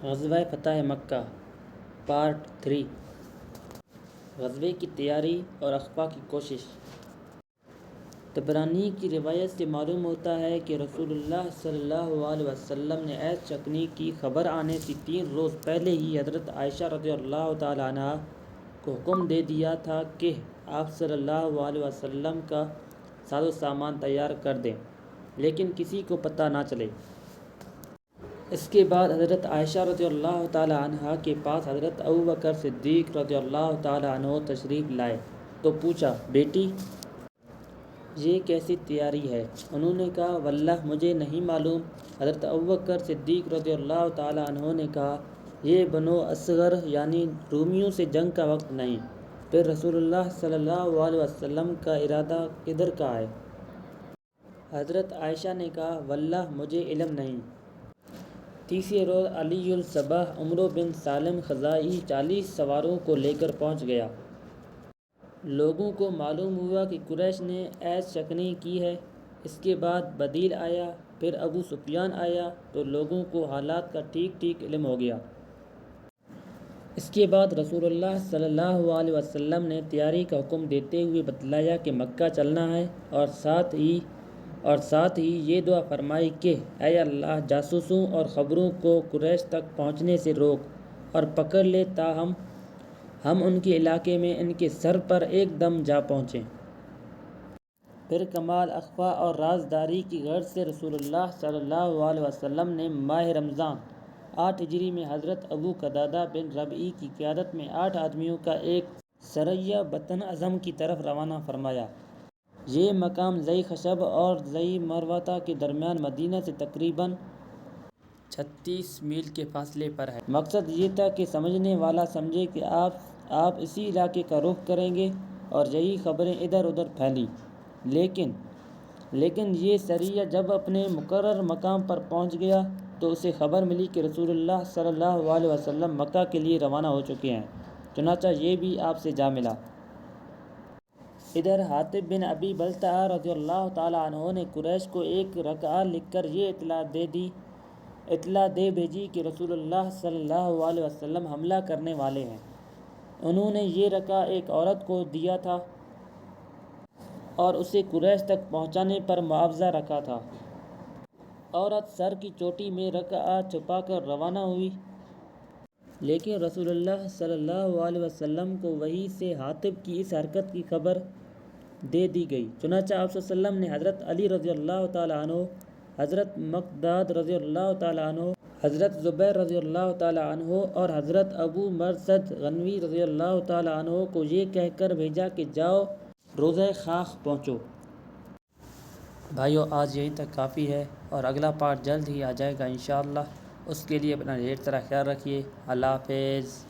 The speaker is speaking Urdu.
غزوہ فتح مکہ پارٹ 3 غزوے کی تیاری اور اخفاء کی کوشش۔ طبرانی کی روایت سے معلوم ہوتا ہے کہ رسول اللہ صلی اللہ علیہ وسلم نے ایس شکنی کی خبر آنے سے 3 روز پہلے ہی حضرت عائشہ رضی اللہ تعالی عنہا کو حکم دے دیا تھا کہ آپ صلی اللہ علیہ وسلم کا ساز و سامان تیار کر دیں لیکن کسی کو پتہ نہ چلے۔ اس کے بعد حضرت عائشہ رضی اللہ تعالی عنہا کے پاس حضرت ابوبکر صدیق رضی اللہ تعالی عنہ تشریف لائے تو پوچھا، بیٹی یہ کیسی تیاری ہے؟ انہوں نے کہا، واللہ مجھے نہیں معلوم۔ حضرت ابوبکر صدیق رضی اللہ تعالی عنہ نے کہا، یہ بنو اصغر یعنی رومیوں سے جنگ کا وقت نہیں۔ پھر رسول اللہ صلی اللہ علیہ وسلم کا ارادہ کدھر کا ہے؟ حضرت عائشہ نے کہا، واللہ مجھے علم نہیں۔ تیسرے روز علی الصباح عمرو بن سالم خزاعی 40 سواروں کو لے کر پہنچ گیا۔ لوگوں کو معلوم ہوا کہ قریش نے ایس شکنی کی ہے۔ اس کے بعد بدیل آیا، پھر ابو سفیان آیا تو لوگوں کو حالات کا ٹھیک علم ہو گیا۔ اس کے بعد رسول اللہ صلی اللہ علیہ وسلم نے تیاری کا حکم دیتے ہوئے بتلایا کہ مکہ چلنا ہے اور ساتھ ہی یہ دعا فرمائی کہ اے اللہ جاسوسوں اور خبروں کو قریش تک پہنچنے سے روک اور پکڑ لے تاہم ہم ان کے علاقے میں ان کے سر پر ایک دم جا پہنچیں۔ پھر کمال اخفاء اور رازداری کی غرض سے رسول اللہ صلی اللہ علیہ وسلم نے ماہ رمضان 8 ہجری میں حضرت ابو قتادہ بن ربیعہ کی قیادت میں 8 آدمیوں کا ایک سریہ بطن اعظم کی طرف روانہ فرمایا۔ یہ مقام ذی خشب اور ذی مروہ کے درمیان مدینہ سے تقریباً 36 میل کے فاصلے پر ہے۔ مقصد یہ تھا کہ سمجھنے والا سمجھے کہ آپ اسی علاقے کا رخ کریں گے اور یہی خبریں ادھر ادھر پھیلیں۔ لیکن یہ سریہ جب اپنے مقرر مقام پر پہنچ گیا تو اسے خبر ملی کہ رسول اللہ صلی اللہ علیہ وسلم مکہ کے لیے روانہ ہو چکے ہیں، چنانچہ یہ بھی آپ سے جا ملا۔ ادھر حاطب بن ابی بلتعہ رضی اللہ تعالی عنہ نے قریش کو ایک رقعہ لکھ کر یہ اطلاع دے بھیجی کہ رسول اللہ صلی اللہ علیہ وسلم حملہ کرنے والے ہیں۔ انہوں نے یہ رقعہ ایک عورت کو دیا تھا اور اسے قریش تک پہنچانے پر معاوضہ رکھا تھا۔ عورت سر کی چوٹی میں رقعہ چھپا کر روانہ ہوئی، لیکن رسول اللہ صلی اللہ علیہ وسلم کو وحی سے حاطب کی اس حرکت کی خبر دے دی گئی۔ چنانچہ آپ صلی اللہ علیہ وسلم نے حضرت علی رضی اللہ تعالی عنہ، حضرت مقداد رضی اللہ تعالی عنہ، حضرت زبیر رضی اللہ تعالی عنہ اور حضرت ابو مرثد غنوی رضی اللہ تعالی عنہ کو یہ کہہ کر بھیجا کہ جاؤ روضہ خاک پہنچو۔ بھائیو، آج یہیں تک کافی ہے اور اگلا پارٹ جلد ہی آ جائے گا انشاءاللہ۔ اس کے لیے اپنا ڈھیر سارا خیال رکھیے۔ اللہ حافظ۔